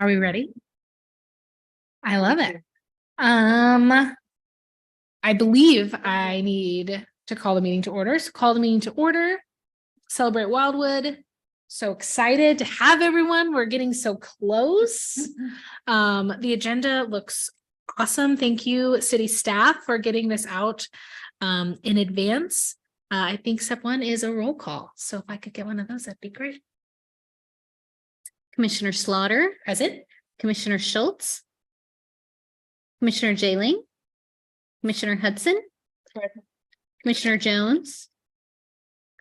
Are we ready? I love it. I believe I need to call the meeting to order. So call the meeting to order. Celebrate Wildwood. So excited to have everyone. We're getting so close. The agenda looks awesome. Thank you, city staff, for getting this out in advance. I think step one is a roll call. So if I could get one of those, that'd be great. Commissioner Slaughter, present. Commissioner Schultz. Commissioner Jailing. Commissioner Hudson. Present. Commissioner Jones.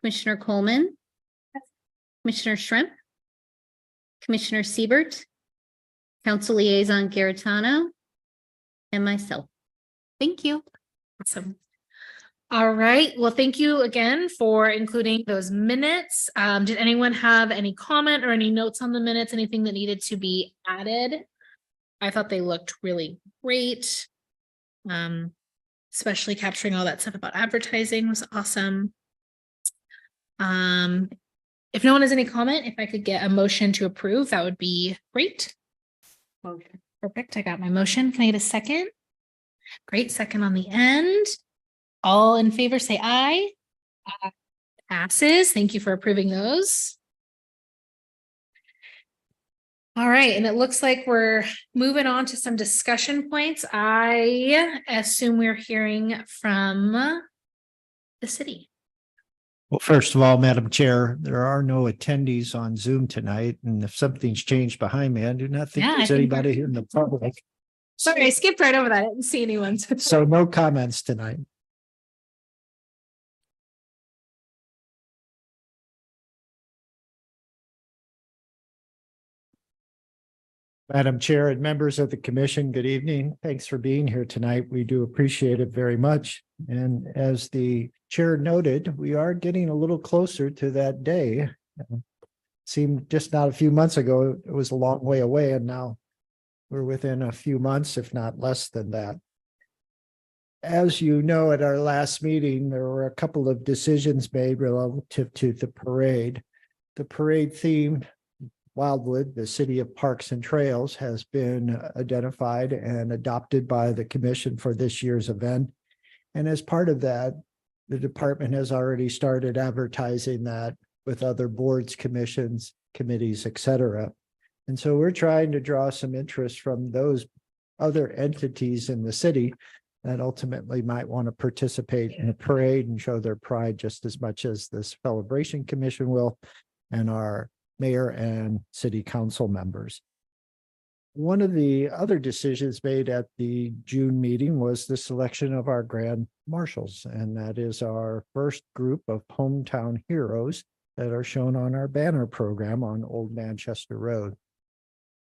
Commissioner Coleman. Present. Commissioner Shrimp. Commissioner Siebert. Council Liaison Garitano. And myself. Thank you. Awesome. All right. Well, thank you again for including those minutes. Did anyone have any comment or any notes on the minutes? Anything that needed to be added? I thought they looked really great. Especially capturing all that stuff about advertising was awesome. If no one has any comment, if I could get a motion to approve, that would be great. Okay. Perfect. I got my motion. Can I get a second? Great. Second on the end. All in favor, say aye. Aye. Passes. Thank you for approving those. All right, and it looks like we're moving on to some discussion points. I assume we're hearing from the city. Well, first of all, Madam Chair, there are no attendees on Zoom tonight, and if something's changed behind me, I do not think there's anybody here in the public. Sorry, I skipped right over that. I didn't see anyone. So no comments tonight. Madam Chair and members of the commission, good evening. Thanks for being here tonight. We do appreciate it very much. And as the chair noted, we are getting a little closer to that day. Seemed just not a few months ago, it was a long way away, and now we're within a few months, if not less than that. As you know, at our last meeting, there were a couple of decisions made relative to the parade. The parade theme, Wildwood, the City of Parks and Trails, has been identified and adopted by the commission for this year's event. And as part of that, the department has already started advertising that with other boards, commissions, committees, etc. And so we're trying to draw some interest from those other entities in the city that ultimately might want to participate in a parade and show their pride just as much as this Celebration Commission will, and our mayor and city council members. One of the other decisions made at the June meeting was the selection of our grand marshals, and that is our first group of hometown heroes that are shown on our banner program on Old Manchester Road.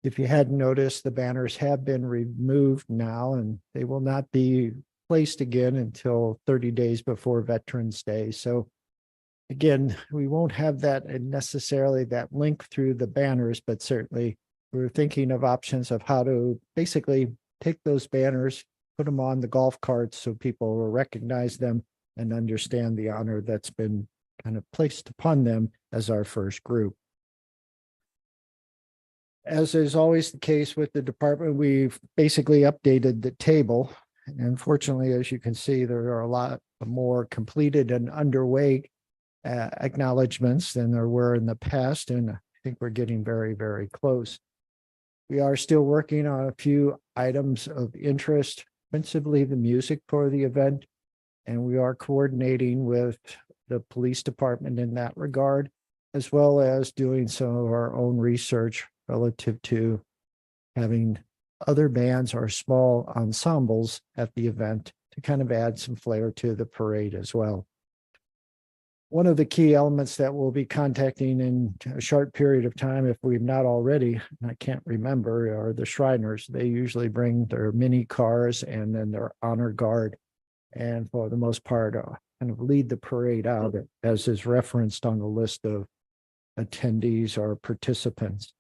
If you hadn't noticed, the banners have been removed now, and they will not be placed again until 30 days before Veterans Day. So again, we won't have that necessarily that link through the banners, but certainly we're thinking of options of how to basically take those banners, put them on the golf carts so people will recognize them and understand the honor that's been kind of placed upon them as our first group. As is always the case with the department, we've basically updated the table. And fortunately, as you can see, there are a lot more completed and underway acknowledgements than there were in the past, and I think we're getting very, very close. We are still working on a few items of interest, principally the music for the event, and we are coordinating with the police department in that regard, as well as doing some of our own research relative to having other bands or small ensembles at the event to kind of add some flair to the parade as well. One of the key elements that we'll be contacting in a short period of time, if we've not already, and I can't remember, are the Shriners. They usually bring their mini cars and then their honor guard, and for the most part, kind of lead the parade out, as is referenced on the list of attendees or participants.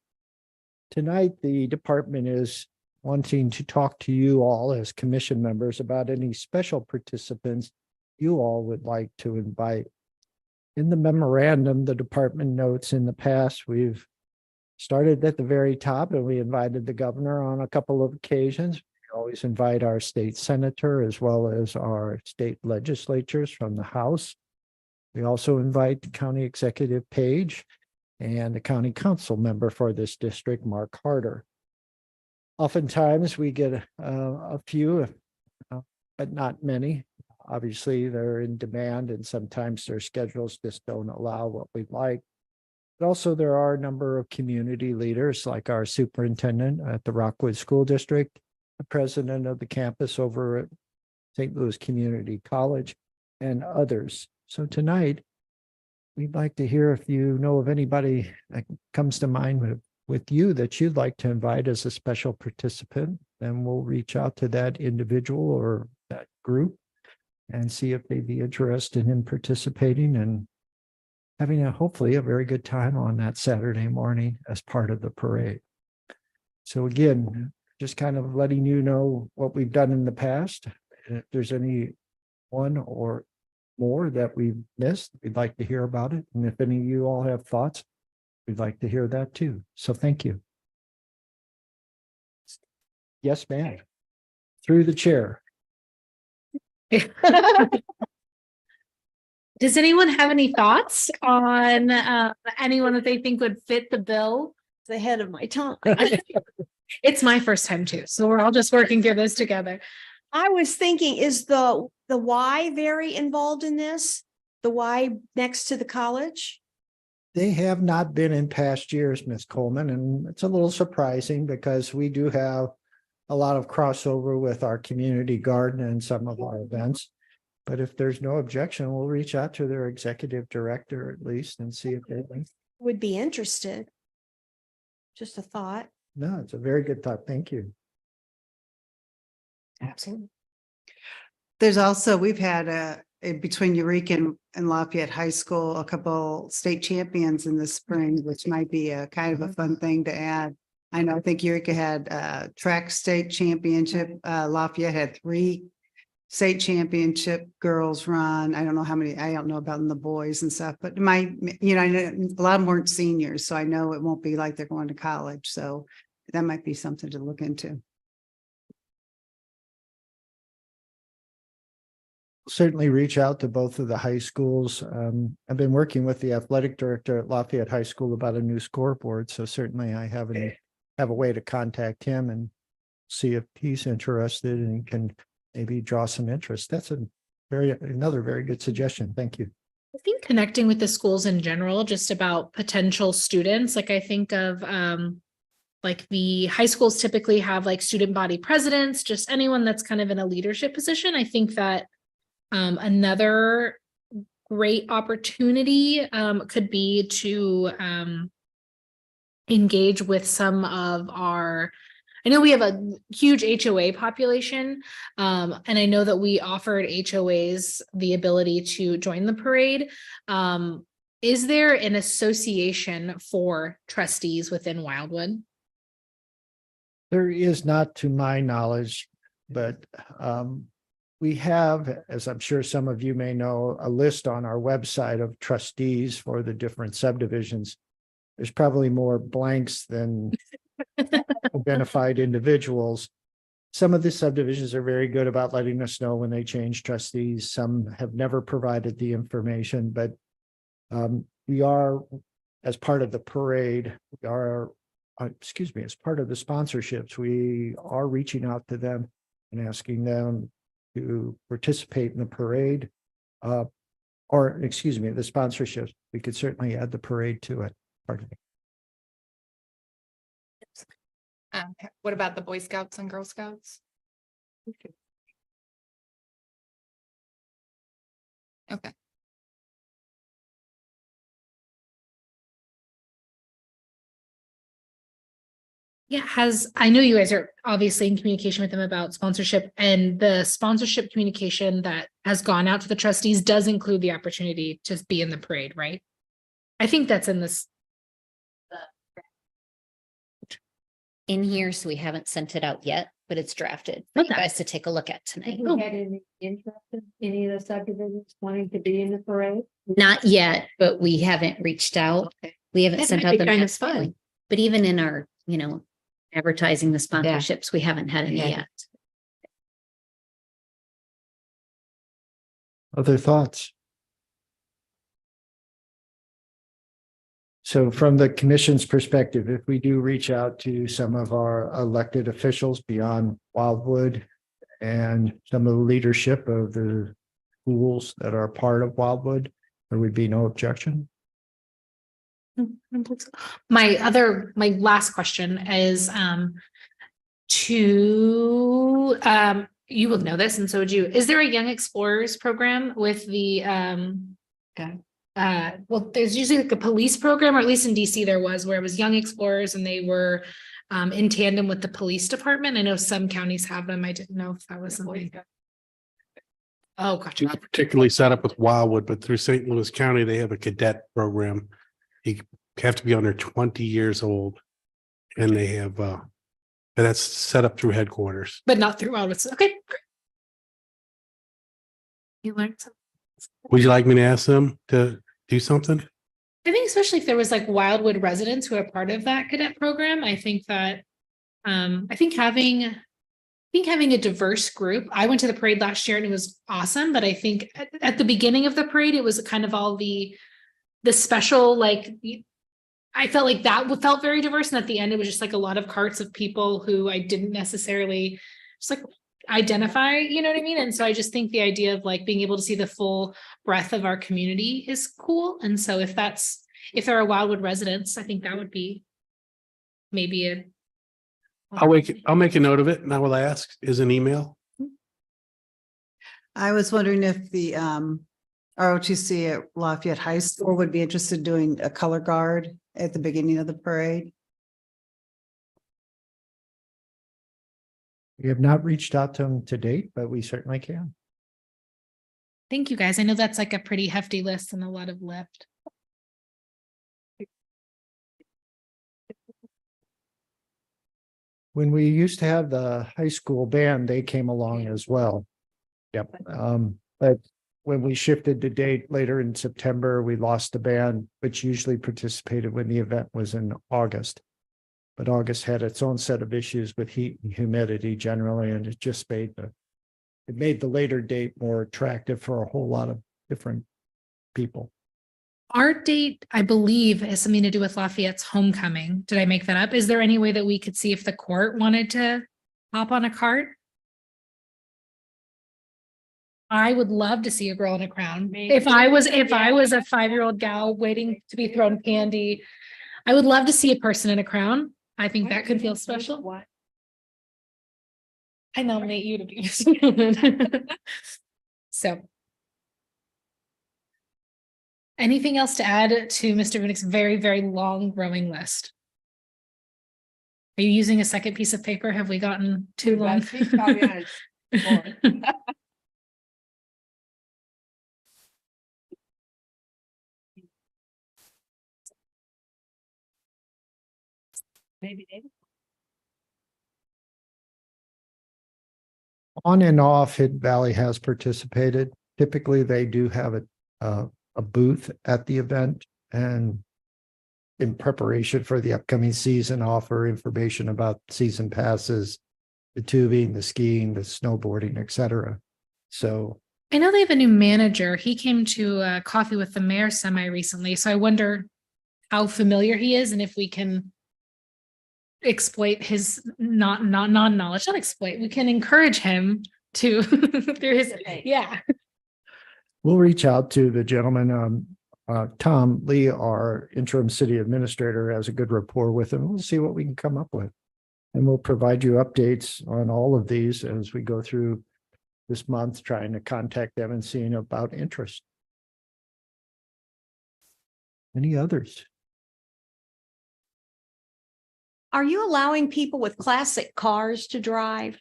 Tonight, the department is wanting to talk to you all as commission members about any special participants you all would like to invite. In the memorandum, the department notes in the past, we've started at the very top, and we invited the governor on a couple of occasions. We always invite our state senator as well as our state legislatures from the House. We also invite the county executive Page and the county council member for this district, Mark Harder. Oftentimes we get a few, but not many. Obviously, they're in demand and sometimes their schedules just don't allow what we'd like. But also there are a number of community leaders like our superintendent at the Rockwood School District, the president of the campus over at St. Louis Community College, and others. So tonight, we'd like to hear if you know of anybody that comes to mind with you that you'd like to invite as a special participant. Then we'll reach out to that individual or that group and see if they'd be interested in participating and having hopefully a very good time on that Saturday morning as part of the parade. So again, just kind of letting you know what we've done in the past. And if there's any one or more that we've missed, we'd like to hear about it. And if any of you all have thoughts, we'd like to hear that too. So thank you. Yes, ma'am. Through the chair. Does anyone have any thoughts on anyone that they think would fit the bill? It's ahead of my time. It's my first time too, so we're all just working through this together. I was thinking, is the Y very involved in this? The Y next to the college? They have not been in past years, Ms. Coleman, and it's a little surprising because we do have a lot of crossover with our community garden and some of our events. But if there's no objection, we'll reach out to their executive director at least and see if they Would be interested. Just a thought. No, it's a very good thought. Thank you. Absolutely. There's also, we've had between Eureka and Lafayette High School, a couple state champions in the spring, which might be a kind of a fun thing to add. I know, I think Eureka had track state championship. Lafayette had 3 state championship girls run. I don't know how many, I don't know about the boys and stuff, but I know a lot of them weren't seniors. So I know it won't be like they're going to college. So that might be something to look into. Certainly reach out to both of the high schools. I've been working with the athletic director at Lafayette High School about a new scoreboard. So certainly I have a way to contact him and see if he's interested and can maybe draw some interest. That's another very good suggestion. Thank you. I think connecting with the schools in general, just about potential students, like I think of like the high schools typically have like student body presidents, just anyone that's kind of in a leadership position. I think that another great opportunity could be to engage with some of our, I know we have a huge HOA population, and I know that we offered HOAs the ability to join the parade. Is there an association for trustees within Wildwood? There is not to my knowledge, but we have, as I'm sure some of you may know, a list on our website of trustees for the different subdivisions. There's probably more blanks than identified individuals. Some of the subdivisions are very good about letting us know when they change trustees. Some have never provided the information, but we are, as part of the parade, we are, as part of the sponsorships, we are reaching out to them and asking them to participate in the parade, the sponsorships. We could certainly add the parade to it. Pardon me. What about the Boy Scouts and Girl Scouts? Okay. Yeah, I know you guys are obviously in communication with them about sponsorship, and the sponsorship communication that has gone out to the trustees does include the opportunity to be in the parade, right? I think that's in this. In here, so we haven't sent it out yet, but it's drafted for you Okay. guys to take a look at tonight. Have we had any interest in any of the subdivisions wanting to be in the parade? Not yet, but we haven't reached out. Okay. We haven't That sent might out be the kind of mass fun. mailing. But even in our, advertising the sponsorships, we haven't had any Yeah. yet. Other thoughts? So from the commission's perspective, if we do reach out to some of our elected officials beyond Wildwood and some of the leadership of the schools that are part of Wildwood, there would be no objection. My last question is, you will know this and so would you, is there a Young Explorers program with the, well, there's usually like a police program, or at least in DC there was, where it was Young Explorers and they were in tandem with the police department. I know some counties have them. I didn't know if that was something. Oh, gotcha. Not particularly set up with Wildwood, but through St. Louis County, they have a cadet program. You have to be under 20 years old. And they have, and that's set up through headquarters. But not through Wildwood. Okay, great. You learned something. Would you like me to ask them to do something? I think especially if there was like Wildwood residents who are part of that cadet program, I think that I think having a diverse group. I went to the parade last year and it was awesome, but I think at the beginning of the parade, it was kind of all the special, like I felt like that felt very diverse. And at the end, it was just like a lot of carts of people who I didn't necessarily just like identify, you know what I mean? And so I just think the idea of like being able to see the full breadth of our community is cool. And so if there are Wildwood residents, I think that would be maybe I'll make a note of it and I will ask, is an email. I was wondering if the ROTC at Lafayette High School would be interested in doing a color guard at the beginning of the parade. We have not reached out to them to date, but we certainly can. Thank you guys. I know that's like a pretty hefty list and a lot of lift. When we used to have the high school band, they came along as well. Yep. But when we shifted the date later in September, we lost the band, which usually participated when the event was in August. But August had its own set of issues with heat and humidity generally, and it just made the later date more attractive for a whole lot of different people. Our date, I believe, has something to do with Lafayette's homecoming. Did I make that up? Is there any way that we could see if the court wanted to hop on a cart? I would love to see a girl in a crown. If I was a 5-year-old gal waiting to be thrown candy, I would love to see a person in a crown. I think that could feel special. What? I nominate you to be. So. Anything else to add to Mr. Vunick's very, very long growing list? Are you using a second piece of paper? Have we gotten too long? Maybe David. On and off, Hidden Valley has participated. Typically, they do have a booth at the event and in preparation for the upcoming season, offer information about season passes, the tubing, the skiing, the snowboarding, etc. So I know they have a new manager. He came to coffee with the mayor recently. So I wonder how familiar he is and if we can exploit his non-knowledge, not exploit. We can encourage him to through his, yeah. we'll reach out to the gentleman, Tom Lee, our interim city administrator, has a good rapport with him. We'll see what we can come up with. And we'll provide you updates on all of these as we go through this month, trying to contact them and seeing about interest. Any others? Are you allowing people with classic cars to drive?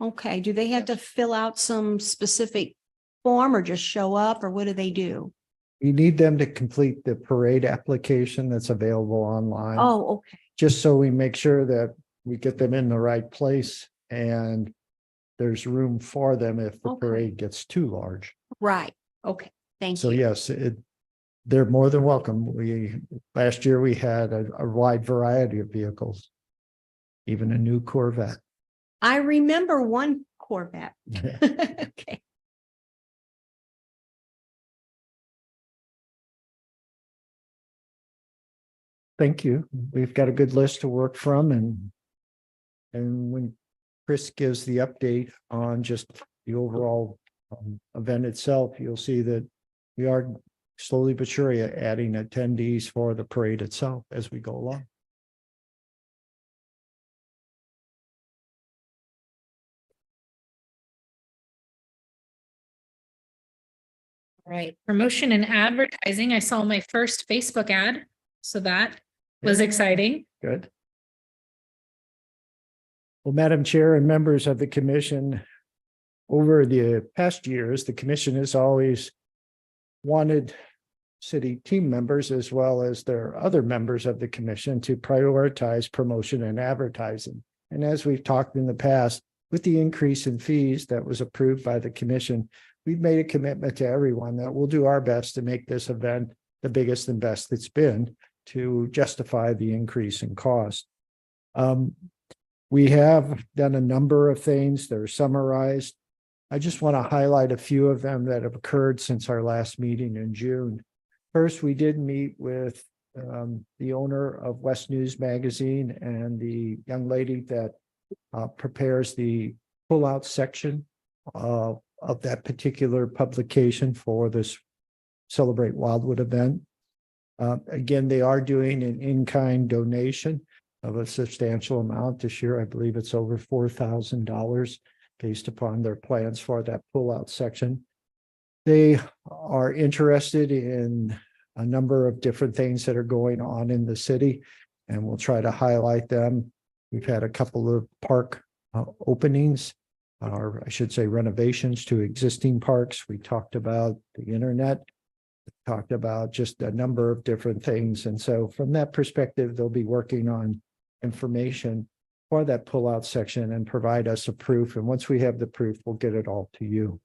Okay, do they have to fill out some specific form or just show up, or what do they do? You need them to complete the parade application that's available online. Oh, okay, Just so we make sure that we get them in the right place and there's room for them if the Okay. parade gets too large. right, okay, thank So you. yes, they're more than welcome. Last year we had a wide variety of vehicles, even a new Corvette. I remember one Corvette. Okay. Thank you. We've got a good list to work from, and when Chris gives the update on just the overall event itself, you'll see that we are slowly but surely adding attendees for the parade itself as we go along. Right, promotion and advertising. I saw my first Facebook ad, so that was Yeah. exciting. Good. Well, Madam Chair and members of the commission, over the past years, the commission has always wanted city team members as well as their other members of the commission to prioritize promotion and advertising. And as we've talked in the past, with the increase in fees that was approved by the commission, we've made a commitment to everyone that we'll do our best to make this event the biggest and best it's been to justify the increase in cost. We have done a number of things that are summarized. I just want to highlight a few of them that have occurred since our last meeting in June. First, we did meet with the owner of West News Magazine and the young lady that prepares the pullout section of that particular publication for this Celebrate Wildwood event. Again, they are doing an in-kind donation of a substantial amount this year. I believe it's over $4,000 based upon their plans for that pullout section. They are interested in a number of different things that are going on in the city, and we'll try to highlight them. We've had a couple of park openings, or I should say renovations to existing parks. We talked about the internet, talked about just a number of different things. And so from that perspective, they'll be working on information for that pullout section and provide us a proof. And once we have the proof, we'll get it all to you.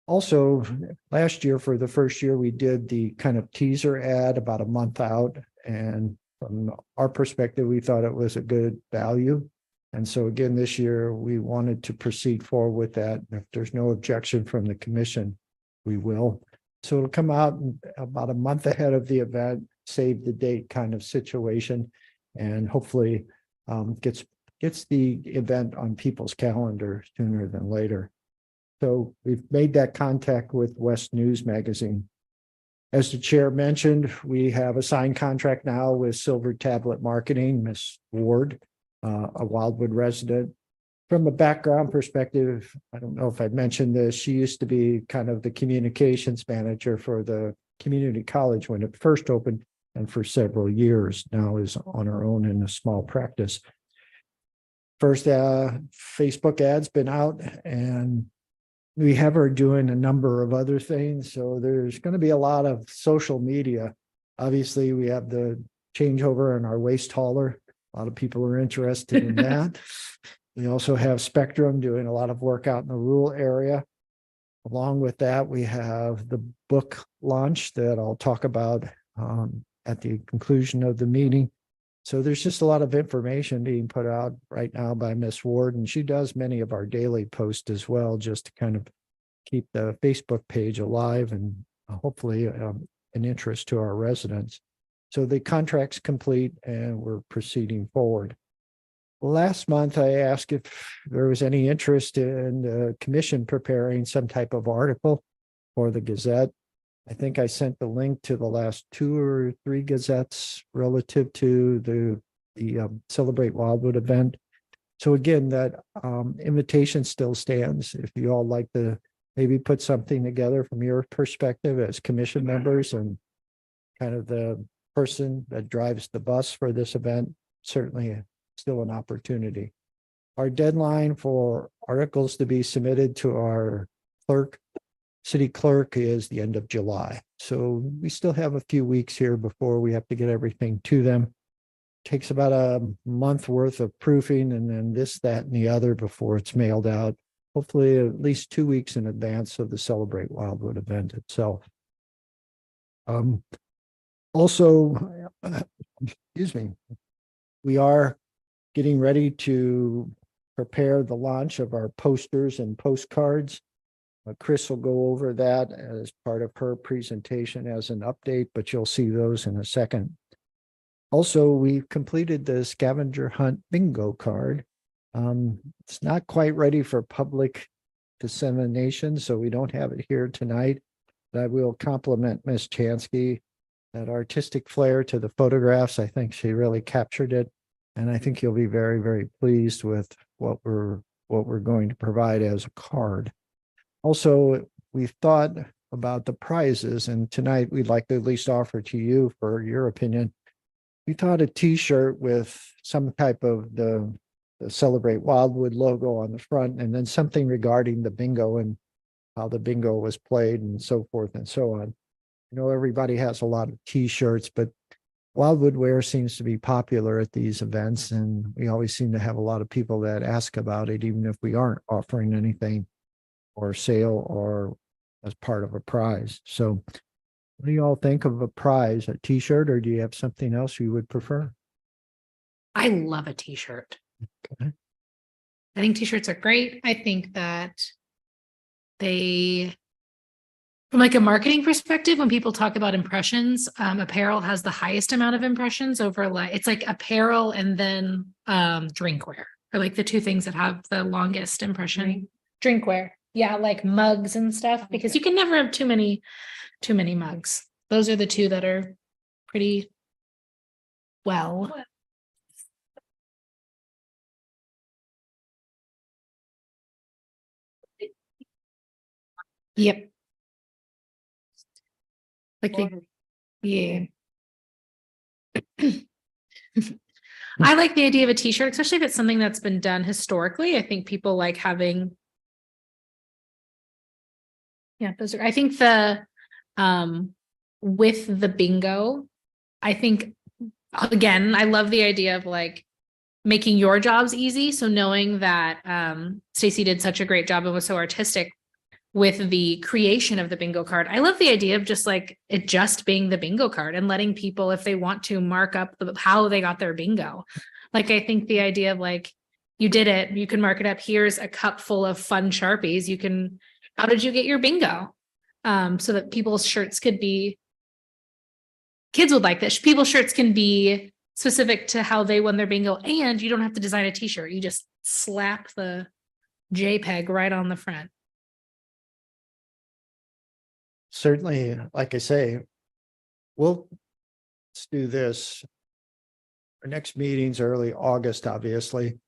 Also, last year, for the first year, we did the kind of teaser ad about a month out. And from our perspective, we thought it was a good value. And so again, this year, we wanted to proceed forward with that. If there's no objection from the commission, we will. So it'll come out about a month ahead of the event, save the date kind of situation, and hopefully gets the event on people's calendar sooner than later. So we've made that contact with West News Magazine. As the chair mentioned, we have a signed contract now with Silver Tablet Marketing, Miss Ward, a Wildwood resident. From a background perspective, I don't know if I'd mentioned this, she used to be kind of the communications manager for the community college when it first opened, and for several years now is on her own in a small practice. First, Facebook ads been out, and we have her doing a number of other things. So there's going to be a lot of social media. Obviously, we have the changeover in our waste hauler. A lot of people are interested in that. We also have Spectrum doing a lot of work out in the rural area. Along with that, we have the book launch that I'll talk about at the conclusion of the meeting. So there's just a lot of information being put out right now by Miss Ward, and she does many of our daily posts as well, just to kind of keep the Facebook page alive and hopefully an interest to our residents. So the contract's complete and we're proceeding forward. Last month, I asked if there was any interest in the commission preparing some type of article for the Gazette. I think I sent the link to the last 2 or 3 gazettes relative to the Celebrate Wildwood event. So again, that invitation still stands. If you all like to maybe put something together from your perspective as commission members and kind of the person that drives the bus for this event, certainly still an opportunity. Our deadline for articles to be submitted to our city clerk is the end of July. So we still have a few weeks here before we have to get everything to them. Takes about a month worth of proofing and then this, that, and the other before it's mailed out. Hopefully at least 2 weeks in advance of the Celebrate Wildwood event itself. Also, excuse me, we are getting ready to prepare the launch of our posters and postcards. Chris will go over that as part of her presentation as an update, but you'll see those in a second. Also, we've completed the scavenger hunt bingo card. It's not quite ready for public dissemination, so we don't have it here tonight. But I will compliment Ms. Chansky, that artistic flair to the photographs. I think she really captured it. And I think you'll be very, very pleased with what we're going to provide as a card. Also, we've thought about the prizes, and tonight we'd like to at least offer to you for your opinion. We thought a T-shirt with some type of the Celebrate Wildwood logo on the front, and then something regarding the bingo and how the bingo was played and so forth and so on. You know, everybody has a lot of T-shirts, but Wildwood wear seems to be popular at these events, and we always seem to have a lot of people that ask about it, even if we aren't offering anything or sale or as part of a prize. So what do you all think of a prize, a T-shirt, or do you have something else you would prefer? I love a t-shirt. Okay. I think t-shirts are great. I think that they, from like a marketing perspective, when people talk about impressions, apparel has the highest amount of impressions over it's like apparel and then drinkware are like the two things that have the longest impression. Drinkware. Yeah, like mugs and stuff, because you can never have too many mugs. Those are the two that are pretty well. Yep. Like yeah. I like the idea of a t-shirt, especially if it's something that's been done historically. I think people like having. Yeah, those are, I think with the bingo, I think, again, I love the idea of like making your jobs easy. So knowing that Stacy did such a great job and was so artistic with the creation of the bingo card. I love the idea of just like it just being the bingo card and letting people, if they want to, mark up how they got their bingo. Like, I think the idea of like, you did it, you can mark it up. Here's a cup full of fun Sharpies. You can, how did you get your bingo? So that people's shirts could be, kids would like this. People's shirts can be specific to how they won their bingo, and you don't have to design a t-shirt. You just slap the JPEG right on the front. Certainly, like I say, let's do this. Our next meeting's early August, obviously.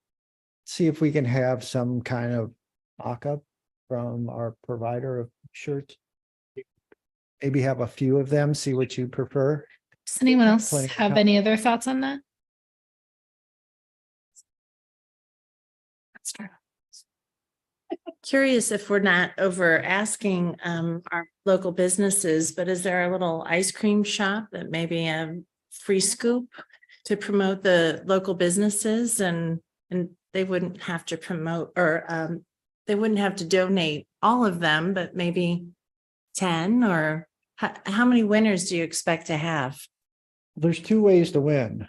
See if we can have some kind of mock-up from our provider of shirts. Maybe have a few of them, see what you prefer. Does anyone else Plenty of have time. any other thoughts on that? Let's start. Curious if we're not over asking our local businesses, but is there a little ice cream shop that maybe a free scoop to promote the local businesses, and they wouldn't have to promote, or they wouldn't have to donate all of them, but maybe 10, or how many winners do you expect to have? There's two ways to win.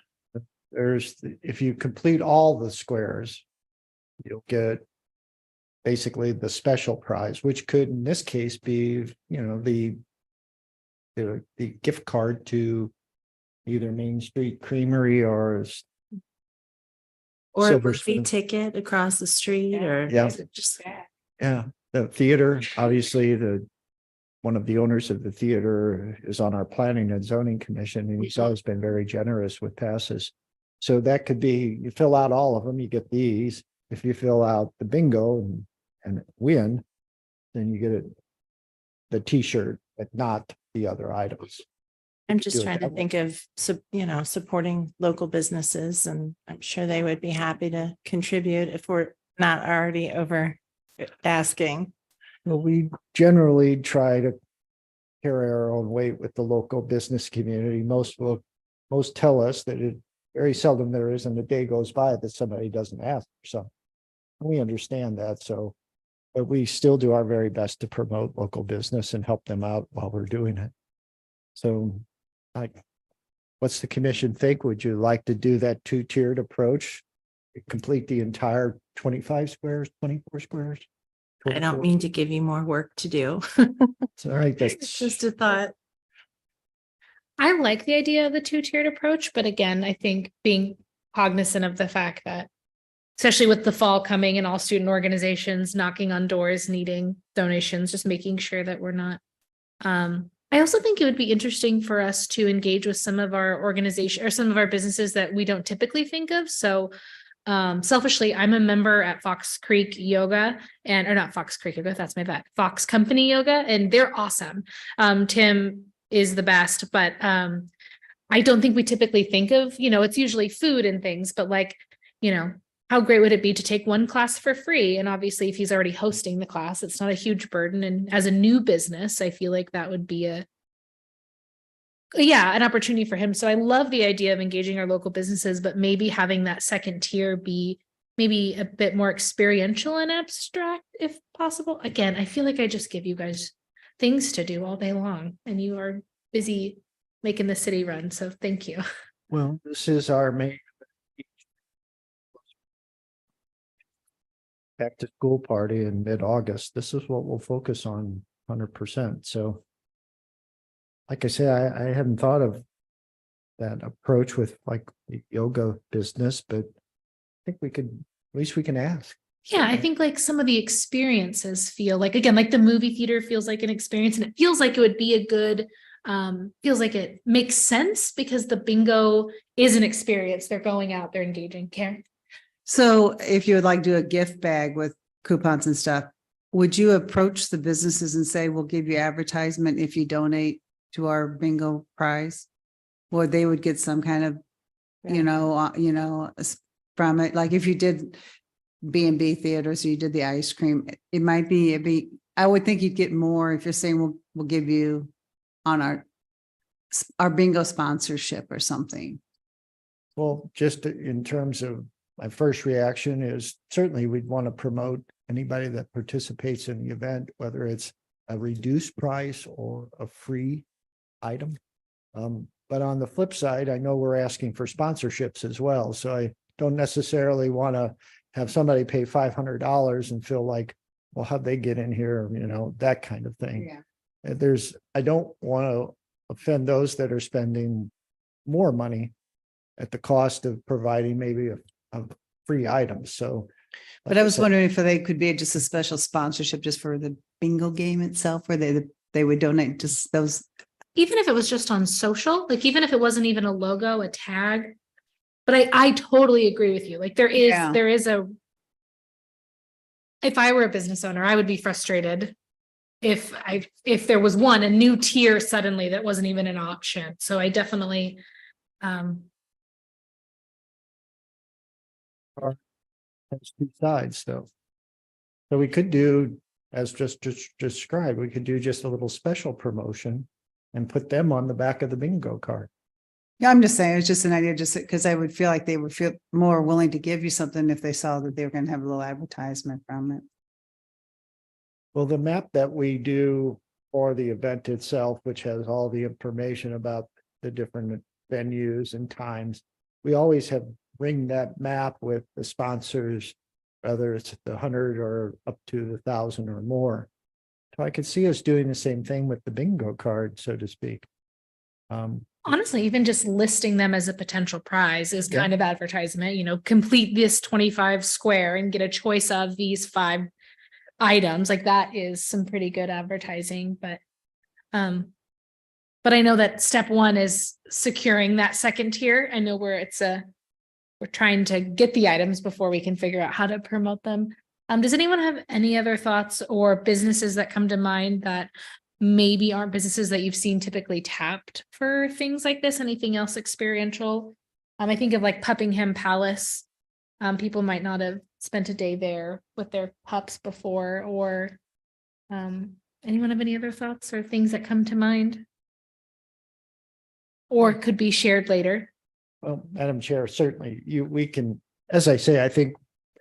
If you complete all the squares, you'll get basically the special prize, which could in this case be, the gift card to either Main Street Creamery or Or a Silver movie Spoon. ticket across the street, or Yeah. just The theater, obviously, one of the owners of the theater is on our planning and zoning commission, and he's always been very generous with passes. So that could be, you fill out all of them, you get these. If you fill out the bingo and win, then you get the t-shirt, but not the other items. I'm just do it trying to that way. think of, supporting local businesses, and I'm sure they would be happy to contribute if we're not already over asking. Well, we generally try to carry our own weight with the local business community. Most tell us that it very seldom there isn't a day goes by that somebody doesn't ask for something. We understand that, but we still do our very best to promote local business and help them out while we're doing it. So what's the commission think? Would you like to do that two-tiered approach? Complete the entire 25 squares, 24 squares? I don't 24? mean to give you more work to do. It's all right. It's That's just a thought. I like the idea of the two-tiered approach, but again, I think being cognizant of the fact that especially with the fall coming and all student organizations knocking on doors, needing donations, just making sure that we're not. I also think it would be interesting for us to engage with some of our organization or some of our businesses that we don't typically think of. So selfishly, I'm a member at Fox Creek Yoga or not Fox Creek Yoga, that's my bad, Fox Company Yoga, and they're awesome. Tim is the best, but I don't think we typically think of, it's usually food and things, but like, how great would it be to take one class for free? And obviously, if he's already hosting the class, it's not a huge burden. And as a new business, I feel like that would be an opportunity for him. So I love the idea of engaging our local businesses, but maybe having that second tier be maybe a bit more experiential and abstract if possible. Again, I feel like I just give you guys things to do all day long and you are busy making the city run. So thank you. well, this is our main back to school party in mid-August. This is what we'll focus on 100%. So like I say, I hadn't thought of that approach with like the yoga business, but I think at least we can ask. Yeah, I think like some of the experiences feel like, again, like the movie theater feels like an experience and it feels like it would be a good, feels like it makes sense because the bingo is an experience. They're going out, they're engaging. Karen? So if you would like to do a gift bag with coupons and stuff, would you approach the businesses and say, we'll give you advertisement if you donate to our bingo prize? Or they would get some kind of, from it, like if you did B&B theaters, or you did the ice cream, it'd be, I would think you'd get more if you're saying we'll give you on our bingo sponsorship or something. Well, just in terms of my first reaction is certainly we'd want to promote anybody that participates in the event, whether it's a reduced price or a free item. But on the flip side, I know we're asking for sponsorships as well. So I don't necessarily want to have somebody pay $500 and feel like, well, how'd they get in here? That kind of thing. Yeah. I don't want to offend those that are spending more money at the cost of providing maybe a free item. So, but I was wondering if they could be just a special sponsorship just for the bingo game itself, where they would donate just those. Even if it was just on social, like even if it wasn't even a logo, a tag, but I totally agree with you. Like there is if I were a business owner, I would be frustrated if there was a new tier suddenly that wasn't even an option. So I definitely, has two sides though. So we could do, as just described, we could do just a little special promotion and put them on the back of the bingo card. Yeah, I'm just saying, it's just an idea, just because I would feel like they would feel more willing to give you something if they saw that they were going to have a little advertisement from it. Well, the map that we do for the event itself, which has all the information about the different venues and times, we always bring that map with the sponsors, whether it's the 100 or up to the 1,000 or more. So I could see us doing the same thing with the bingo card, so to speak. Honestly, even just listing them as a potential prize is kind of advertisement, complete this 25 square and get a choice of these 5 items. Like that is some pretty good advertising, but I know that step 1 is securing that second tier. I know we're trying to get the items before we can figure out how to promote them. Does anyone have any other thoughts or businesses that come to mind that maybe aren't businesses that you've seen typically tapped for things like this? Anything else experiential? I think of like Puppingham Palace. People might not have spent a day there with their pups before, or anyone have any other thoughts or things that come to mind? Or could be shared later? Well, Madam Chair, certainly we can, as I say, I think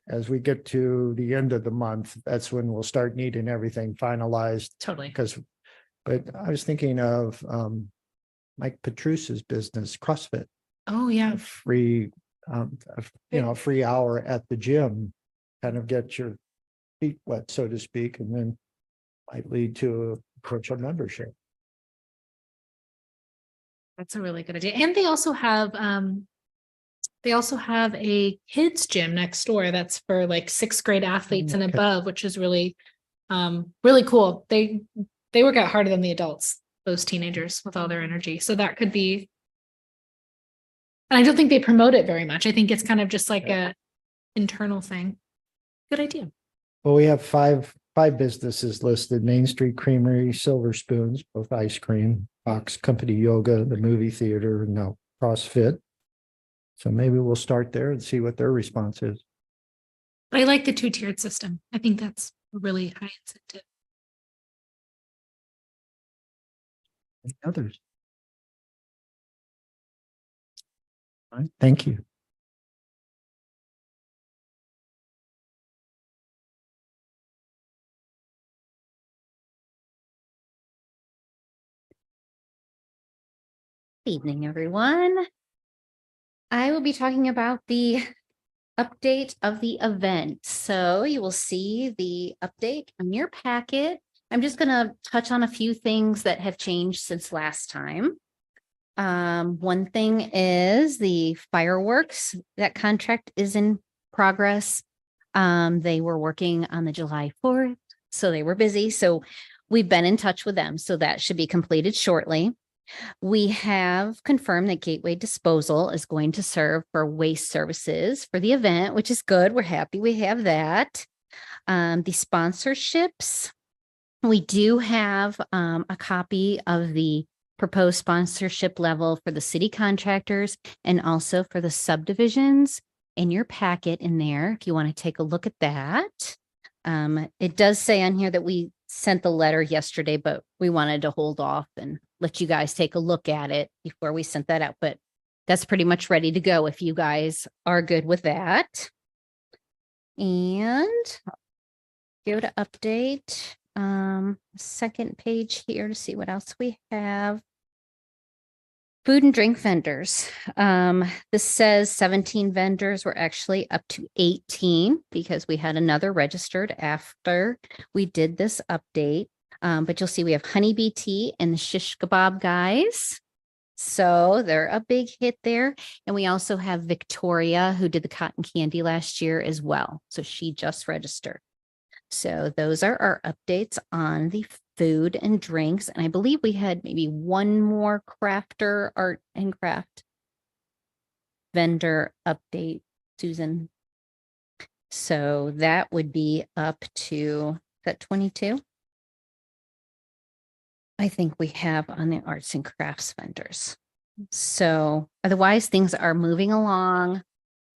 as we get to the end of the month, that's when we'll start needing everything finalized. Totally. But I was thinking of Mike Petruse's business, CrossFit. Oh, yeah. A free, a free hour at the gym, kind of get your feet wet, so to speak, and then might lead to a potential membership. That's a really good idea. And they also have a kids gym next door that's for like sixth grade athletes and Okay. above, which is really really cool. They work out harder than the adults, those teenagers, with all their energy. So that could be. And I don't think they promote it very much. I think it's kind of just like a internal thing. Good idea. Well, we have five businesses listed: Main Street Creamery, Silver Spoons, both ice cream, Fox Company Yoga, the movie theater, and now CrossFit. So maybe we'll start there and see what their response is. But I like the two-tiered system. I think that's a really high incentive. Any others? All right, thank you. Evening, everyone. I will be talking about the update of the event. So you will see the update on your packet. I'm just going to touch on a few things that have changed since last time. One thing is the fireworks. That contract is in progress. They were working on the July 4th, so they were busy. So we've been in touch with them. So that should be completed shortly. We have confirmed that Gateway Disposal is going to serve for waste services for the event, which is good. We're happy we have that. The sponsorships, we do have a copy of the proposed sponsorship level for the city contractors and also for the subdivisions in your packet in there, if you want to take a look at that. It does say on here that we sent the letter yesterday, but we wanted to hold off and let you guys take a look at it before we sent that out. But that's pretty much ready to go if you guys are good with that. And go to update. Second page here to see what else we have. Food and drink vendors. This says 17 vendors. We're actually up to 18 because we had another registered after we did this update. But you'll see we have Honeybee Tea and the Shish Kebab guys. So they're a big hit there. And we also have Victoria, who did the cotton candy last year as well. So she just registered. So those are our updates on the food and drinks. And I believe we had maybe one more crafter, art and craft vendor update, Susan. So that would be up to, is that 22? I think we have on the arts and crafts vendors. So otherwise things are moving along,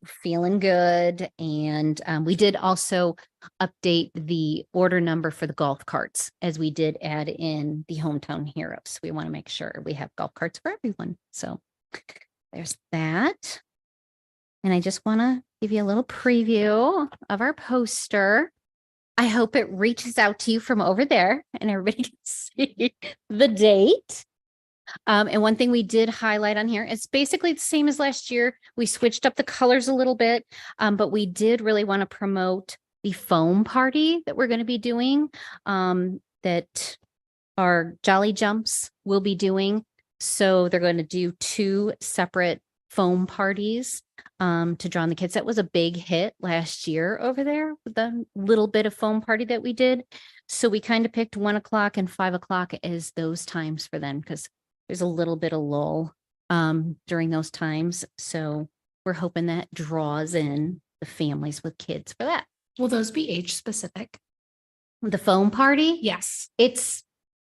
feeling good. And we did also update the order number for the golf carts, as we did add in the hometown heroes. We want to make sure we have golf carts for everyone. So there's that. And I just want to give you a little preview of our poster. I hope it reaches out to you from over there and everybody can see the date. And one thing we did highlight on here, it's basically the same as last year. We switched up the colors a little bit, but we did really want to promote the foam party that we're going to be doing, that our Jolly Jumps will be doing. So they're going to do 2 separate foam parties to draw on the kids. That was a big hit last year over there with the little bit of foam party that we did. So we kind of picked 1 o'clock and 5 o'clock as those times for them, because there's a little bit of lull during those times. So we're hoping that draws in the families with kids for that. Will those be age specific? The foam party? Yes. It's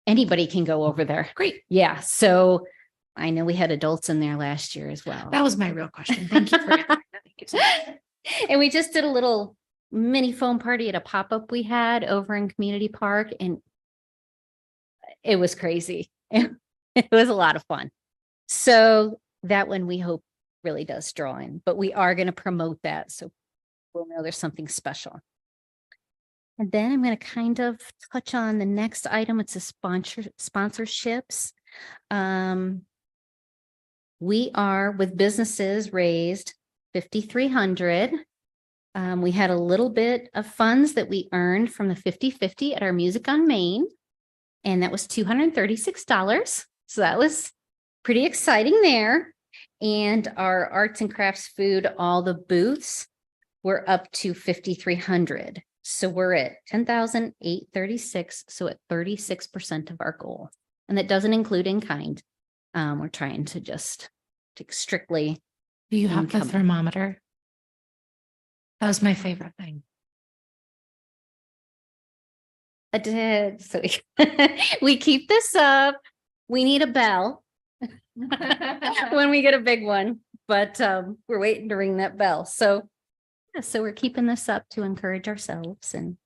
anybody can go over there. Great. Yeah. So I know we had adults in there last year as well. That was my real question. Thank you for answering that. And we just did a little mini foam party at a pop-up we had over in Community Park, and it was crazy. It was a lot of fun. So that one we hope really does draw in, but we are going to promote that, so we'll know there's something special. And then I'm going to kind of touch on the next item. It's the sponsorships. we are with businesses raised 5,300. We had a little bit of funds that we earned from the 50/50 at our Music on Main, and that was $236. So that was pretty exciting there. And our arts and crafts food, all the booths were up to 5,300. So we're at 10,836. So at 36% of our goal. And that doesn't include in kind. We're trying to just take strictly. Do you have the income. thermometer? That was my favorite thing. I did. So we keep this up. We need a bell when we get a big one, but we're waiting to ring that bell. So, yeah, so we're keeping this up to encourage ourselves and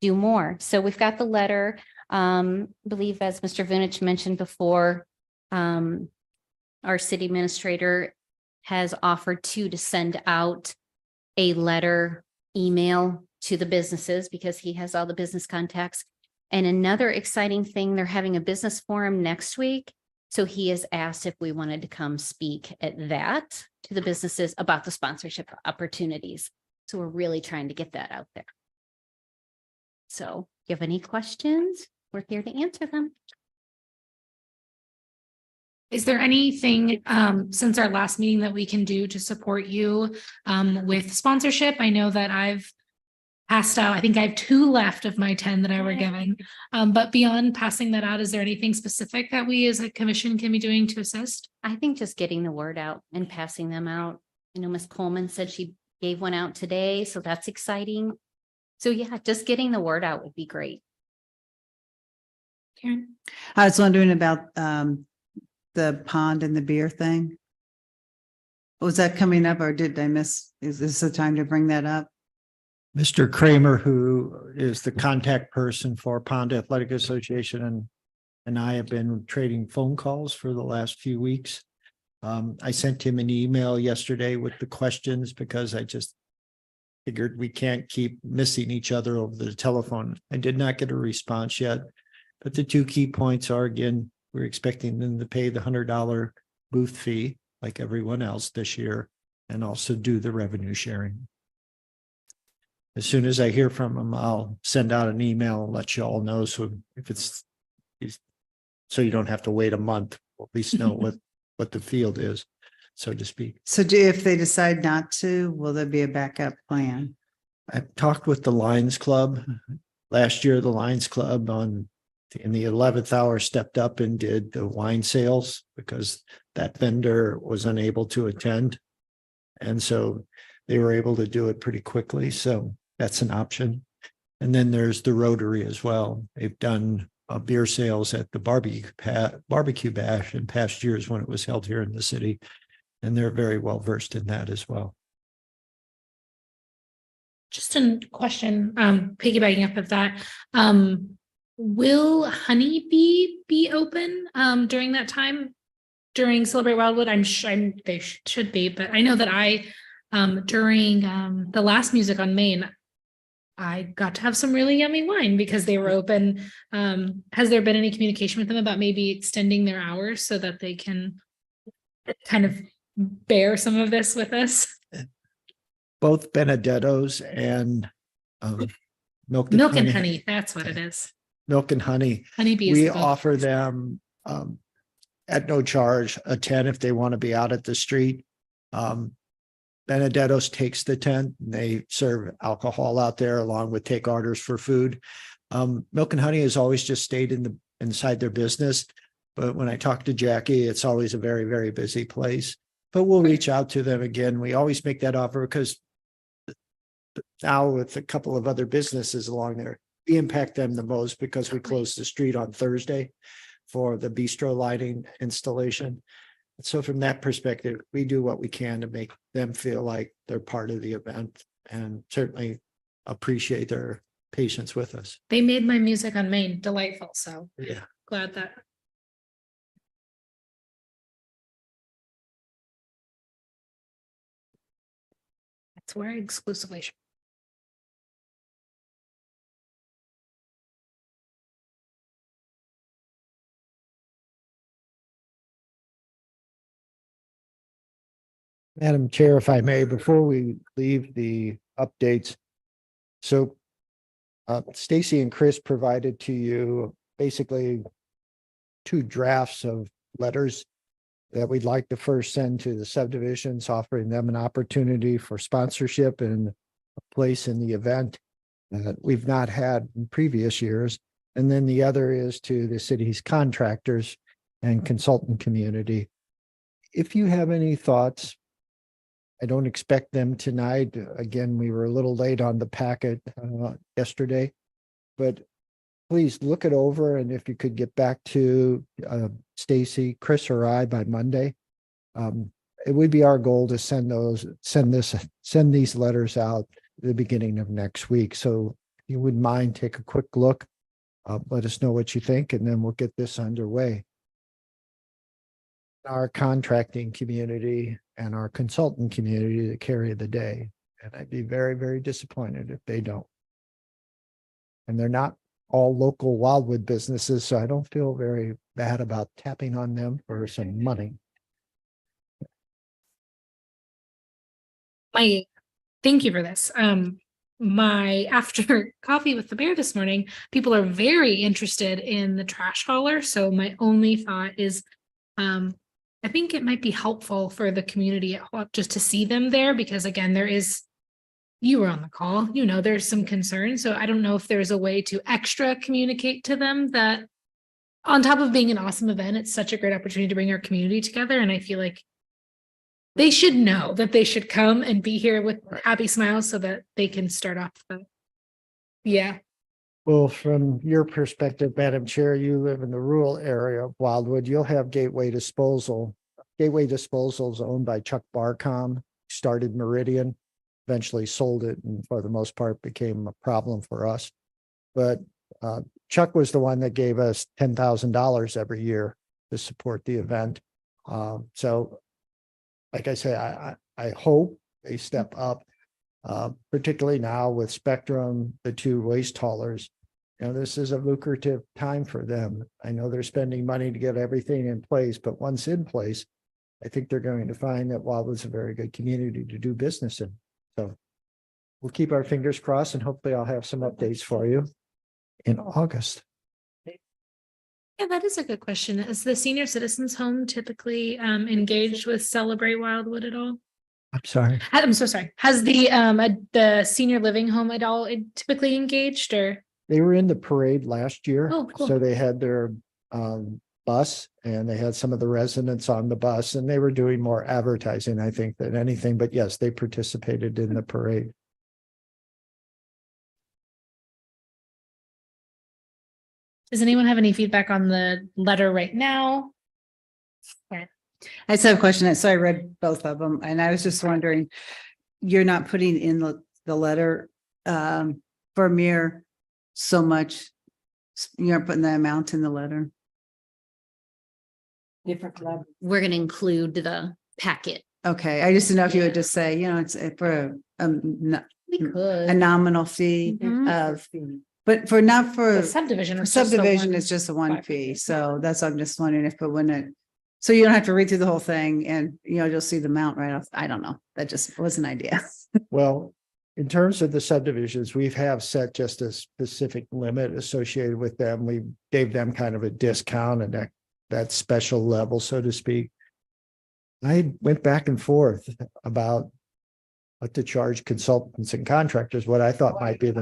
do more. So we've got the letter. Believe as Mr. Vunich mentioned before, our city administrator has offered to send out a letter email to the businesses because he has all the business contacts. And another exciting thing, they're having a business forum next week. So he has asked if we wanted to come speak at that to the businesses about the sponsorship opportunities. So we're really trying to get that out there. So if you have any questions, we're here to answer them. Is there anything since our last meeting that we can do to support you with sponsorship? I know that I've passed out, I think I have 2 left of my 10 that I were given. But beyond passing that out, is there anything specific that we as a commission can be doing to assist? I think just getting the word out and passing them out. You know, Ms. Coleman said she gave one out today, so that's exciting. So yeah, just getting the word out would be great. Karen? I was wondering about the pond and the beer thing. Was that coming up or did I miss? Is this the time to bring that up? Mr. Kramer, who is the contact person for Pond Athletic Association and I have been trading phone calls for the last few weeks. I sent him an email yesterday with the questions because I just figured we can't keep missing each other over the telephone. I did not get a response yet, but the 2 key points are, again, we're expecting them to pay the $100 booth fee like everyone else this year and also do the revenue sharing. As soon as I hear from them, I'll send out an email and let you all know. So if it's so you don't have to wait a month, at least know what the field is, so to speak. So if they decide not to, will there be a backup plan? I've talked with the Lions Club. Last year, the Lions Club in the 11th hour stepped up and did the wine sales because that vendor was unable to attend. And so they were able to do it pretty quickly. So that's an option. And then there's the Rotary as well. They've done beer sales at the barbecue bash in past years when it was held here in the city. And they're very well versed in that as well. Just a question, piggybacking up of that. Will Honeybee be open during that time during Celebrate Wildwood? They should be, but I know that during the last Music on Main, I got to have some really yummy wine because they were open. Has there been any communication with them about maybe extending their hours so that they can kind of bear some of this with us? Both Benedetto's and Milk and Honey, that's what it is. Milk and Honey. Honeybee We is the boat. offer them at no charge a tent if they want to be out at the street. Benedetto's takes the tent and they serve alcohol out there along with take orders for food. Milk and Honey has always just stayed inside their business. But when I talk to Jackie, it's always a very, very busy place. But we'll reach out to them again. We always make that offer because now with a couple of other businesses along there, we impact them the most because we close the street on Thursday for the bistro lighting installation. So from that perspective, we do what we can to make them feel like they're part of the event and certainly appreciate their patience with us. They made my Music on Main delightful, so Yeah. glad that. That's where I exclusively shop. Madam Chair, if I may, before we leave the updates. So Stacy and Chris provided to you basically 2 drafts of letters that we'd like to first send to the subdivisions, offering them an opportunity for sponsorship and a place in the event that we've not had in previous years. And then the other is to the city's contractors and consultant community. If you have any thoughts, I don't expect them tonight. Again, we were a little late on the packet yesterday, but please look it over. And if you could get back to Stacy, Chris, or I by Monday, it would be our goal to send these letters out at the beginning of next week. So if you wouldn't mind, take a quick look, let us know what you think, and then we'll get this underway. Our contracting community and our consultant community that carry the day. And I'd be very, very disappointed if they don't. And they're not all local Wildwood businesses, so I don't feel very bad about tapping on them for some money. Thank you for this. My after coffee with the mayor this morning, people are very interested in the trash hauler. So my only thought is, I think it might be helpful for the community at Hawk just to see them there, because again, you were on the call, there's some concern. So I don't know if there's a way to extra communicate to them that on top of being an awesome event, it's such a great opportunity to bring our community together. And I feel like they should know that they should come and be here with happy smiles so that they can start off yeah. Well, from your perspective, Madam Chair, you live in the rural area of Wildwood. You'll have Gateway Disposal. Gateway Disposal is owned by Chuck Barcom, started Meridian, eventually sold it, and for the most part became a problem for us. But Chuck was the one that gave us $10,000 every year to support the event. So, like I say, I hope they step up, particularly now with Spectrum, the 2 waste haulers. This is a lucrative time for them. I know they're spending money to get everything in place, but once in place, I think they're going to find that Wildwood's a very good community to do business in. So we'll keep our fingers crossed, and hopefully I'll have some updates for you in August. Yeah, that is a good question. Is the senior citizens home typically engaged with Celebrate Wildwood at all? I'm sorry. I'm so sorry. Has the senior living home at all typically engaged, or? They were in the parade last year. Oh, cool. So they had their bus, and they had some of the residents on the bus, and they were doing more advertising, I think, than anything. But yes, they participated in the parade. Does anyone have any feedback on the letter right now? Okay. I just have a question. So I read both of them, and I was just wondering, you're not putting in the letter for mere so much, you're putting the amount in the letter. Different level. We're going to include the packet. Okay, I just didn't know if you would just say, it's for We could. a nominal fee Mhm. of, but for not for The subdivision. is just the subdivision one- is just a one fee. So that's, I'm just wondering if it wouldn't. So you don't have to read through the whole thing, and you'll see the amount right off. I don't know. That just was an idea. Well, in terms of the subdivisions, we have set just a specific limit associated with them. We gave them kind of a discount and that special level, so to speak. I went back and forth about what to charge consultants and contractors, what I thought might be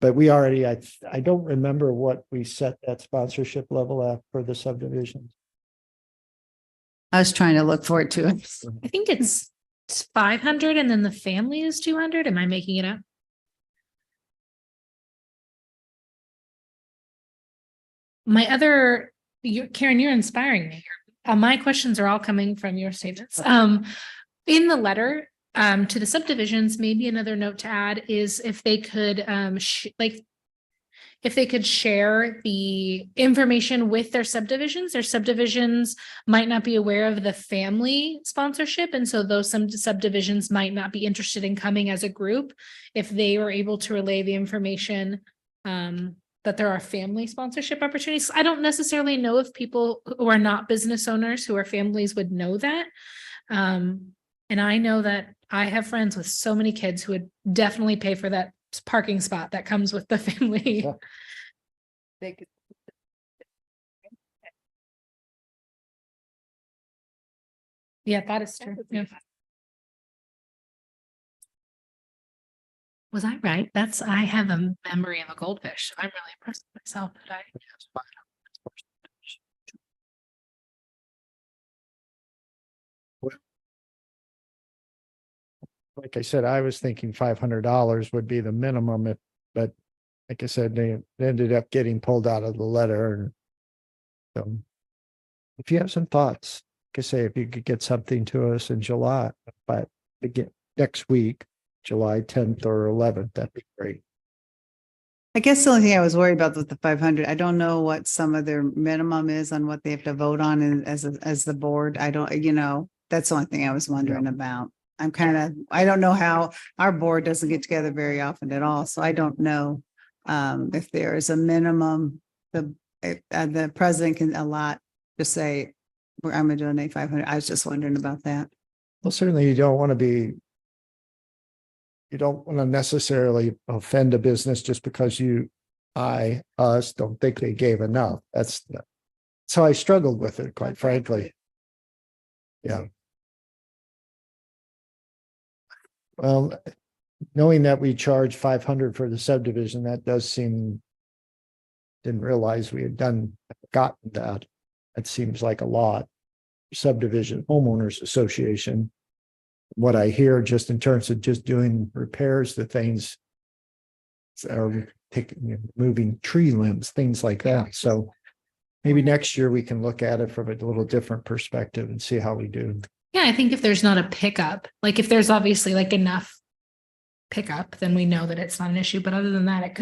but we already, I don't remember what we set that sponsorship level at for the subdivisions. I was trying to look forward to it. I think it's 500 and then the family is 200. Am I making it up? Karen, you're inspiring me here. My questions are all coming from your statements. In the letter to the subdivisions, maybe another note to add is if they could if they could share the information with their subdivisions might not be aware of the family sponsorship. And so those some subdivisions might not be interested in coming as a group. If they were able to relay the information that there are family sponsorship opportunities. I don't necessarily know if people who are not business owners, who are families, would know that. And I know that I have friends with so many kids who would definitely pay for that parking spot that comes with the family. Yeah. Yeah, that is true. Yeah. Was I right? I have a memory of a goldfish. I'm really impressed with myself that I. Like I said, I was thinking $500 would be the minimum if, but like I said, they ended up getting pulled out of the letter. And so if you have some thoughts, like I say, if you could get something to us in July, but again, next week, July 10th or 11th, that'd be great. I guess the only thing I was worried about with the 500, I don't know what some of their minimum is on what they have to vote on as the board. I don't, that's the only thing I was wondering about. I don't know how our board doesn't get together very often at all. So I don't know if there is a minimum, the president can allot to say, I'm gonna donate 500. I was just wondering about that. Well, certainly you don't want to necessarily offend a business just because us don't think they gave enough. That's how I struggled with it, quite frankly. Yeah. Well, knowing that we charge 500 for the subdivision, that does seem, didn't realize we had gotten that. That seems like a lot. Subdivision homeowners association. What I hear just in terms of just doing repairs to things are moving tree limbs, things like that. So maybe next year we can look at it from a little different perspective and see how we do. Yeah, I think if there's not a pickup, like if there's obviously like enough pickup, then we know that it's not an issue. But other than that,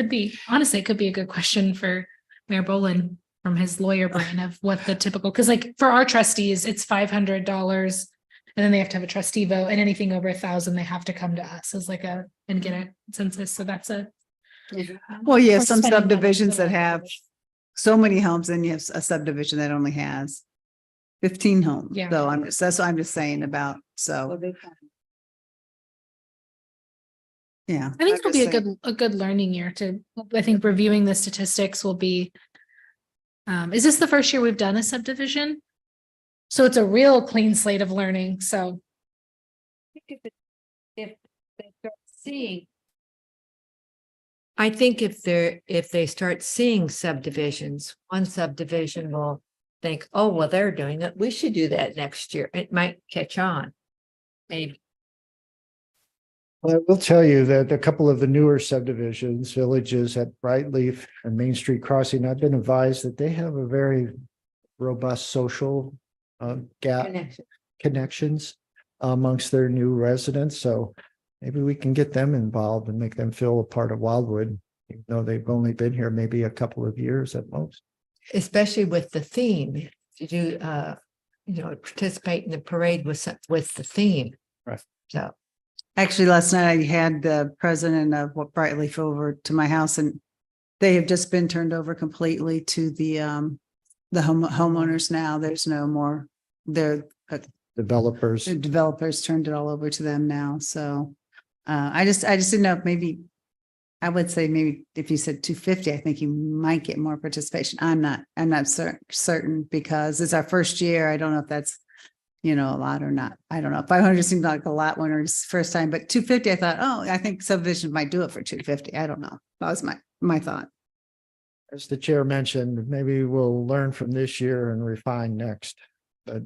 honestly, it could be a good question for Mayor Bolin from his lawyer brain of what the typical, because like for our trustees, it's $500 and then they have to have a trustee vote, and anything over 1,000, they have to come to us as and get a census. So that's Well, yeah, We're some spending money subdivisions for that have so many homes, and you have a subdivision that only has 15 homes. Yeah. So that's what I'm just saying about, so. Yeah. I think I'm it'll be just saying. a good learning year I think reviewing the statistics will be. Is this the first year we've done a subdivision? So it's a real clean slate of learning, so. If they start seeing. I think if they start seeing subdivisions, one subdivision will think, oh, well, they're doing it. We should do that next year. It might catch on. Maybe. Well, I will tell you that a couple of the newer subdivisions, villages at Brightleaf and Main Street Crossing, I've been advised that they have a very robust social connections amongst their new residents. So maybe we can get them involved and make them feel a part of Wildwood, even though they've only been here maybe a couple of years at most. Especially with the theme, to do, participate in the parade with the theme. Right. So. Actually, last night I had the president of Brightleaf over to my house, and they have just been turned over completely to the homeowners now. There's no more, they're Developers. the developers turned it all over to them now. So I just didn't know if maybe, I would say maybe if you said 250, I think you might get more participation. I'm not certain because it's our first year. I don't know if that's, a lot or not. I don't know. 500 seemed like a lot when it's first time, but 250, I thought, I think subdivision might do it for 250. I don't know. That was my thought. As the chair mentioned, maybe we'll learn from this year and refine next, but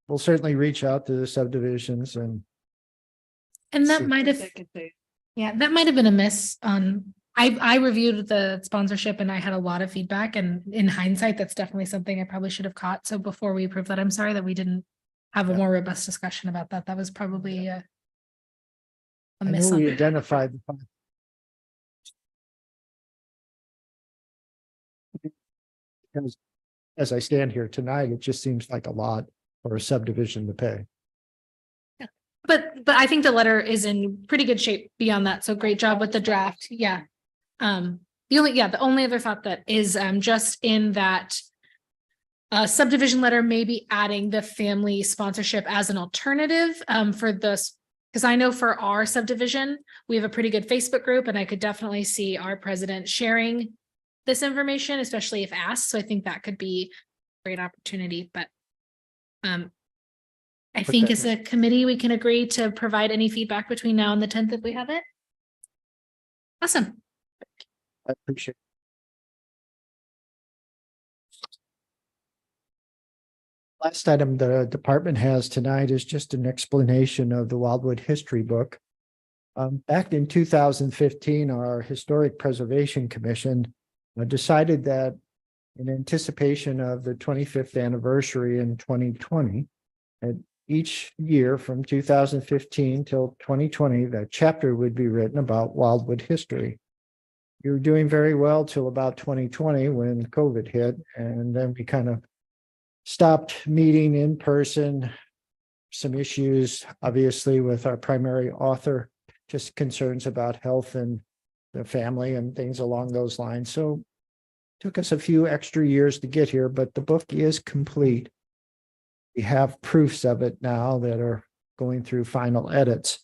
we'll certainly reach out to the subdivisions and That might have, that might have been a miss on, I reviewed the sponsorship and I had a lot of feedback, and in hindsight, that's definitely something I probably should have caught. So before we approve that, I'm sorry that we didn't have a more robust discussion about that. That was probably a miss. I know on we my part. identified because as I stand here tonight, it just seems like a lot for a subdivision to pay. But I think the letter is in pretty good shape beyond that. So great job with the draft. Yeah. the only other thought that is just in that subdivision letter, maybe adding the family sponsorship as an alternative for this, because I know for our subdivision, we have a pretty good Facebook group, and I could definitely see our president sharing this information, especially if asked. So I think that could be a great opportunity, but I think that- as a committee, we can agree to provide any feedback between now and the 10th if we have it. Awesome. I appreciate. Last item the department has tonight is just an explanation of the Wildwood history book. Back in 2015, our Historic Preservation Commission decided that in anticipation of the 25th anniversary in 2020, and each year from 2015 till 2020, that chapter would be written about Wildwood history. You were doing very well till about 2020 when COVID hit, and then we kind of stopped meeting in person. Some issues, obviously, with our primary author, just concerns about health and the family and things along those lines. So it took us a few extra years to get here, but the book is complete. We have proofs of it now that are going through final edits.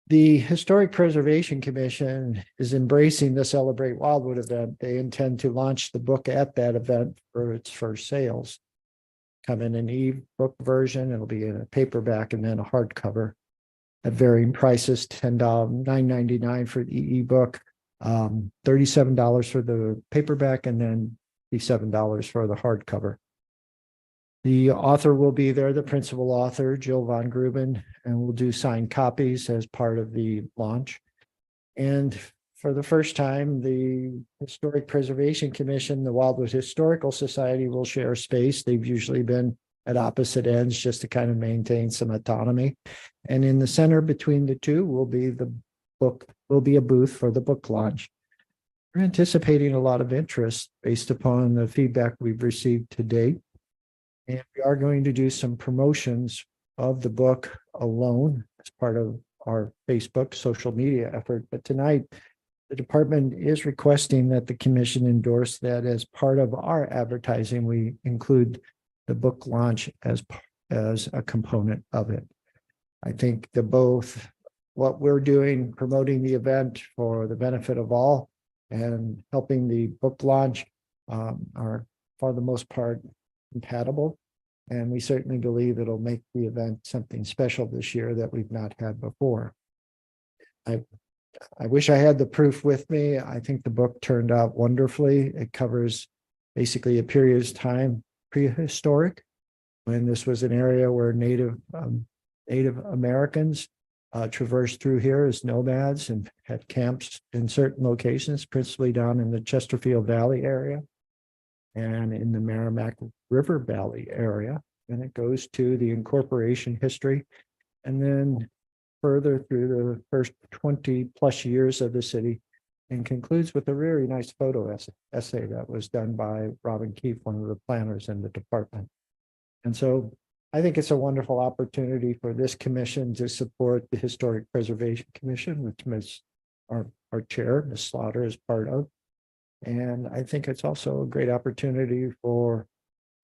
The Historic Preservation Commission is embracing the Celebrate Wildwood event. They intend to launch the book at that event for its first sales. Come in an e-book version, it'll be in a paperback and then a hardcover at varying prices, $10, $9.99 for the e-book, $37 for the paperback, and then $57 for the hardcover. The author will be there, the principal author, Jill Von Gruben, and we'll do signed copies as part of the launch. And for the first time, the Historic Preservation Commission, the Wildwood Historical Society will share space. They've usually been at opposite ends just to kind of maintain some autonomy. And in the center between the two will be a booth for the book launch. We're anticipating a lot of interest based upon the feedback we've received to date. And we are going to do some promotions of the book alone as part of our Facebook social media effort. But tonight, the department is requesting that the commission endorse that as part of our advertising. We include the book launch as a component of it. I think what we're doing, promoting the event for the benefit of all and helping the book launch are for the most part compatible. And we certainly believe it'll make the event something special this year that we've not had before. I wish I had the proof with me. I think the book turned out wonderfully. It covers basically a period of time prehistoric, when this was an area where Native Americans traversed through here as nomads and had camps in certain locations, principally down in the Chesterfield Valley area and in the Merrimack River Valley area. And it goes to the incorporation history, and then further through the first 20 plus years of the city, and concludes with a very nice photo essay that was done by Robin Keefe, one of the planners in the department. And so I think it's a wonderful opportunity for this commission to support the Historic Preservation Commission, which our chair, Ms. Slaughter, is part of. And I think it's also a great opportunity for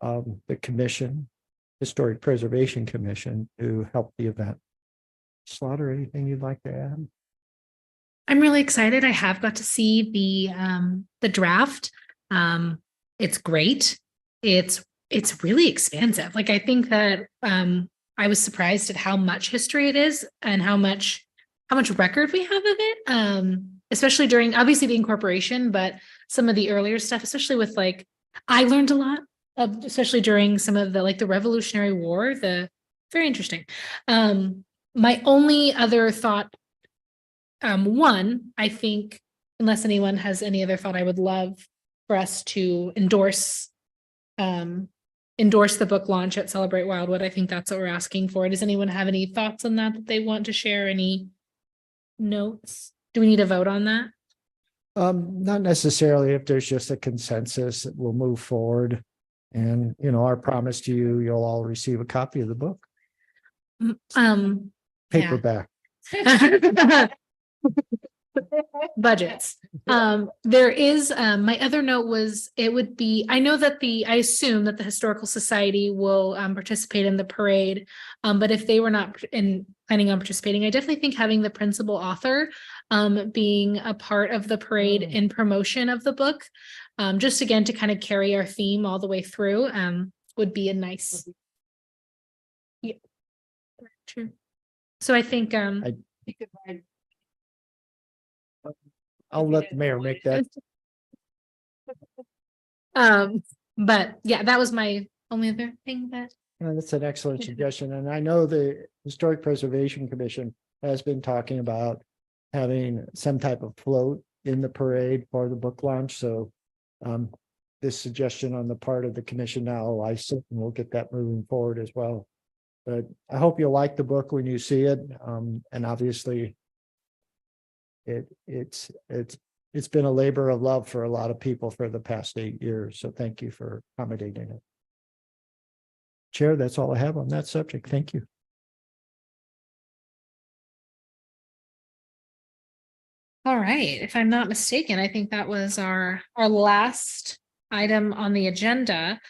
the commission, Historic Preservation Commission, to help the event. Slaughter, anything you'd like to add? I'm really excited. I have got to see the draft. It's great. It's really expansive. Like, I think that I was surprised at how much history it is and how much record we have of it. Especially during obviously the incorporation, but some of the earlier stuff, especially with I learned a lot of, especially during some of the Revolutionary War, very interesting. My only other thought, one, I think, unless anyone has any other thought, I would love for us to endorse the book launch at Celebrate Wildwood. I think that's what we're asking for. Does anyone have any thoughts on that they want to share? Any notes? Do we need a vote on that? Not necessarily. If there's just a consensus, we'll move forward. And, our promise to you, you'll all receive a copy of the book. Paperback. budgets. There is, my other note was, it would be, I know that I assume that the Historical Society will participate in the parade. But if they were not planning on participating, I definitely think having the principal author being a part of the parade in promotion of the book, just again, to kind of carry our theme all the way through, would be a nice. Yeah. True. So I think, I'll let the mayor make that. but yeah, that was my only other thing that. That's an excellent suggestion. And I know the Historic Preservation Commission has been talking about having some type of float in the parade for the book launch. So this suggestion on the part of the commission now, I certainly will get that moving forward as well. But I hope you'll like the book when you see it. And obviously it's been a labor of love for a lot of people for the past 8 years. So thank you for accommodating it. Chair, that's all I have on that subject. Thank you. All right, if I'm not mistaken, I think that was our last item on the agenda.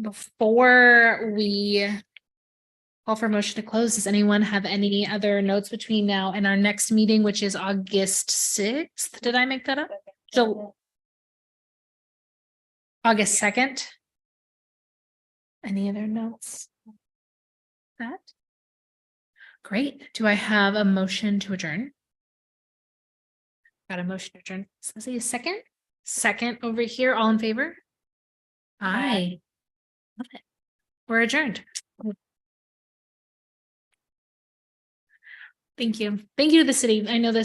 Before we call for motion to close, does anyone have any other notes between now and our next meeting, which is August 6th? Did I make that up? So August 2nd? Any other notes? That? Great. Do I have a motion to adjourn? Got a motion to adjourn. So say a second. Second over here. All in favor? Aye. Love it. We're adjourned. Thank you. Thank you to the city. I know this